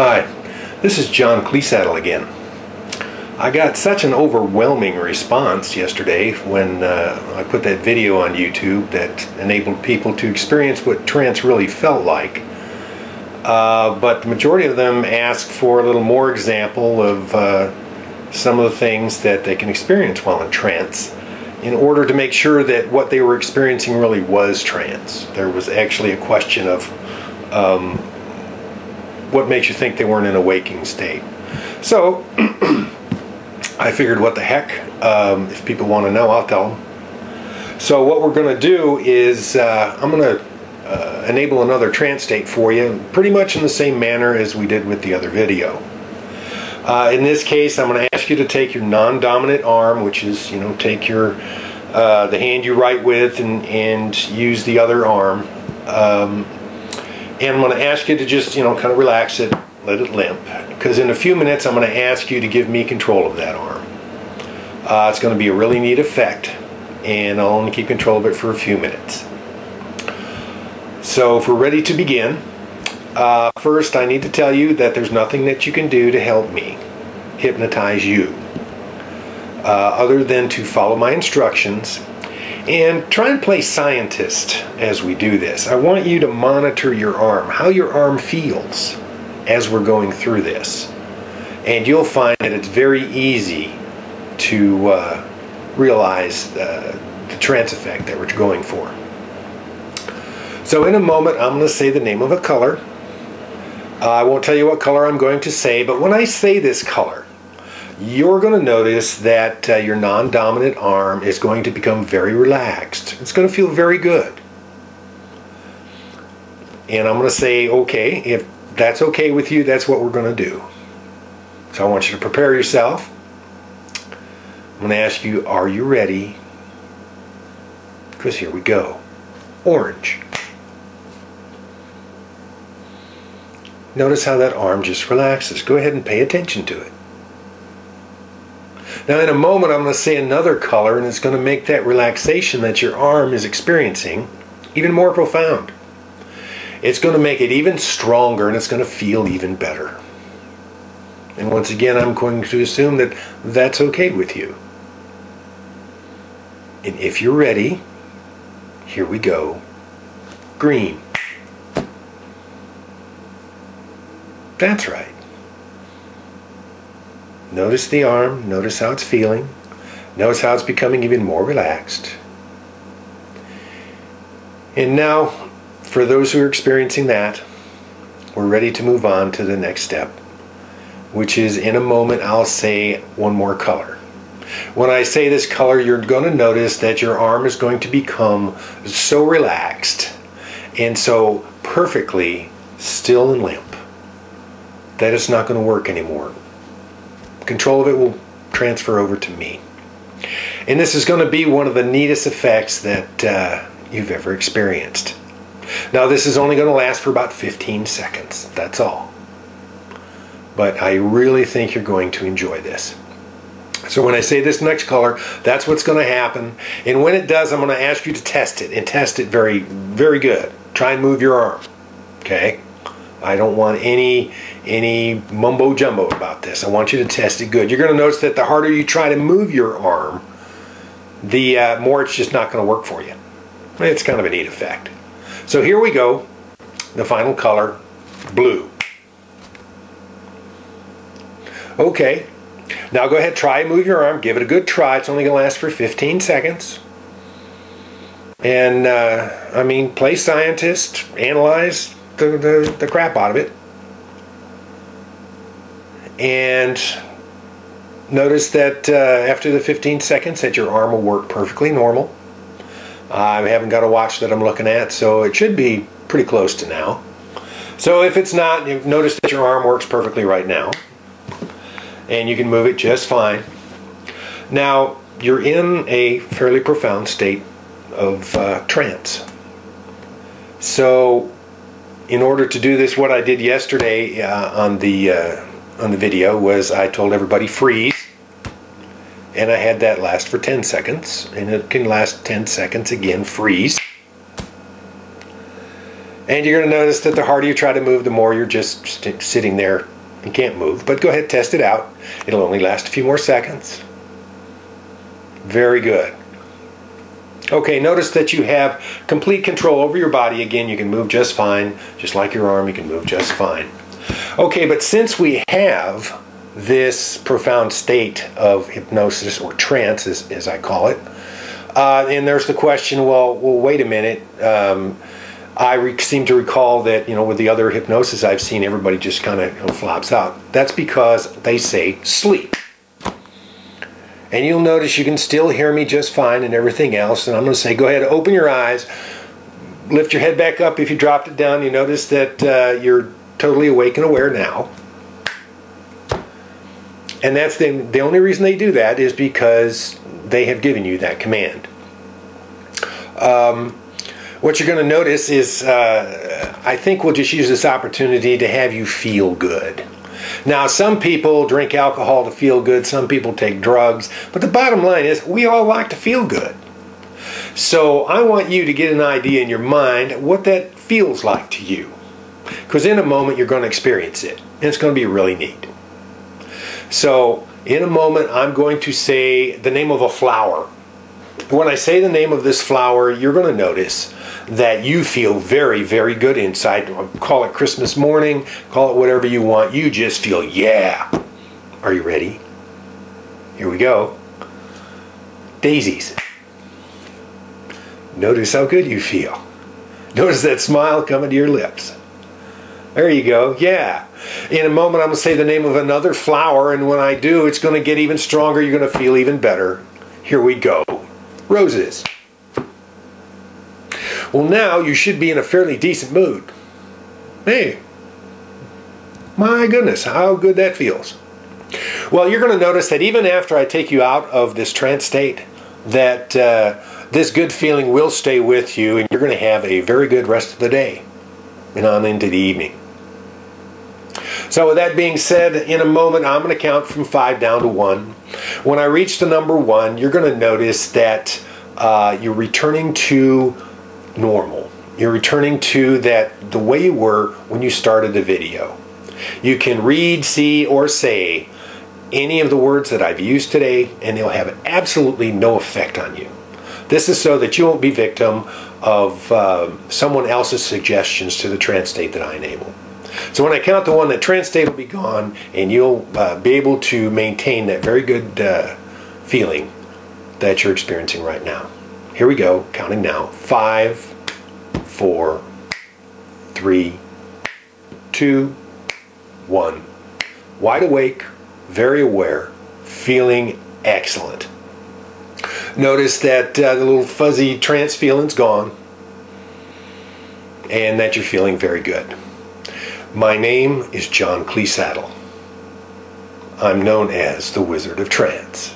Hi, this is John Cleesaddle again. I got such an overwhelming response yesterday when I put that video on YouTube that enabled people to experience what trance really felt like. But the majority of them asked for a little more example of some of the things that they can experience while in trance, in order to make sure that what they were experiencing really was trance. There was actually a question of what makes you think they weren't in a waking state. So I figured, what the heck, if people want to know, I'll tell them. So what we're going to do is I'm going to enable another trance state for you, pretty much in the same manner as we did with the other video. In this case, I'm going to ask you to take your non-dominant arm, which is, take your the hand you write with and use the other arm. And I'm going to ask you to just, kind of relax it, let it limp. Because in a few minutes, I'm going to ask you to give me control of that arm. It's going to be a really neat effect, and I'll only keep control of it for a few minutes. So if we're ready to begin, first I need to tell you that there's nothing that you can do to help me hypnotize you, other than to follow my instructions and try and play scientist as we do this. I want you to monitor your arm, how your arm feels as we're going through this. And you'll find that it's very easy to realize the trance effect that we're going for. So in a moment, I'm going to say the name of a color. I won't tell you what color I'm going to say, but when I say this color, you're going to notice that your non-dominant arm is going to become very relaxed. It's going to feel very good. And I'm going to say, okay, if that's okay with you, that's what we're going to do. So I want you to prepare yourself. I'm going to ask you, are you ready? Because here we go. Orange. Notice how that arm just relaxes. Go ahead and pay attention to it. Now in a moment I'm going to say another color, and it's going to make that relaxation that your arm is experiencing even more profound. It's going to make it even stronger, and it's going to feel even better. And once again, I'm going to assume that that's okay with you. And if you're ready, here we go. Green. That's right. Notice the arm, notice how it's feeling, notice how it's becoming even more relaxed. And now, for those who are experiencing that, we're ready to move on to the next step, which is, in a moment I'll say one more color. When I say this color, you're going to notice that your arm is going to become so relaxed and so perfectly still and limp that it's not going to work anymore. Control of it will transfer over to me. And this is going to be one of the neatest effects that you've ever experienced. Now this is only going to last for about 15 seconds. That's all. But I really think you're going to enjoy this. So when I say this next color, that's what's going to happen. And when it does, I'm going to ask you to test it, and test it very, very good. Try and move your arm. Okay? I don't want any mumbo jumbo about this. I want you to test it good. You're going to notice that the harder you try to move your arm, the more it's just not going to work for you. It's kind of a neat effect. So here we go. The final color, blue. Okay. Now go ahead, try and move your arm. Give it a good try. It's only going to last for 15 seconds. And, play scientist, analyze the crap out of it. And notice that after the 15 seconds that your arm will work perfectly normal. I haven't got a watch that I'm looking at, so it should be pretty close to now. So if it's not, you've noticed that your arm works perfectly right now. And you can move it just fine. Now, you're in a fairly profound state of trance. So in order to do this, what I did yesterday on the video was I told everybody freeze, and I had that last for 10 seconds, and it can last 10 seconds again, freeze. And you're going to notice that the harder you try to move, the more you're just sitting there and can't move. But go ahead, test it out. It'll only last a few more seconds. Very good. Okay, notice that you have complete control over your body. Again, you can move just fine. Just like your arm, you can move just fine. Okay, but since we have this profound state of hypnosis, or trance as I call it, and there's the question, well wait a minute, I seem to recall that, with the other hypnosis I've seen, everybody just kind of flops out. That's because they say sleep. And you'll notice you can still hear me just fine and everything else. And I'm going to say, go ahead, open your eyes, lift your head back up. If you dropped it down, you notice that you're totally awake and aware now. And that's the only reason they do that is because they have given you that command. What you're going to notice is, I think we'll just use this opportunity to have you feel good. Now, some people drink alcohol to feel good, some people take drugs, but the bottom line is we all like to feel good. So I want you to get an idea in your mind what that feels like to you. Because in a moment you're going to experience it, and it's going to be really neat. So in a moment I'm going to say the name of a flower. When I say the name of this flower, you're going to notice that you feel very, very good inside. Call it Christmas morning, call it whatever you want. You just feel, yeah. Are you ready? Here we go. Daisies. Notice how good you feel. Notice that smile coming to your lips. There you go, yeah. In a moment I'm going to say the name of another flower, and when I do, it's going to get even stronger. You're going to feel even better. Here we go. Roses. Well, now you should be in a fairly decent mood. Hey, my goodness, how good that feels. Well, you're going to notice that even after I take you out of this trance state, that this good feeling will stay with you, and you're going to have a very good rest of the day and on into the evening. So with that being said, in a moment I'm going to count from 5 down to 1. When I reach the number 1, you're going to notice that you're returning to normal. You're returning to the way you were when you started the video. You can read, see, or say any of the words that I've used today, and they'll have absolutely no effect on you. This is so that you won't be victim of someone else's suggestions to the trance state that I enable. So when I count to 1, that trance state will be gone, and you'll be able to maintain that very good feeling that you're experiencing right now. Here we go, counting now. 5, 4, 3, 2, 1. Wide awake, very aware, feeling excellent. Notice that the little fuzzy trance feeling's gone, and that you're feeling very good. My name is John Clee Saddle. I'm known as the Wizard of Trance.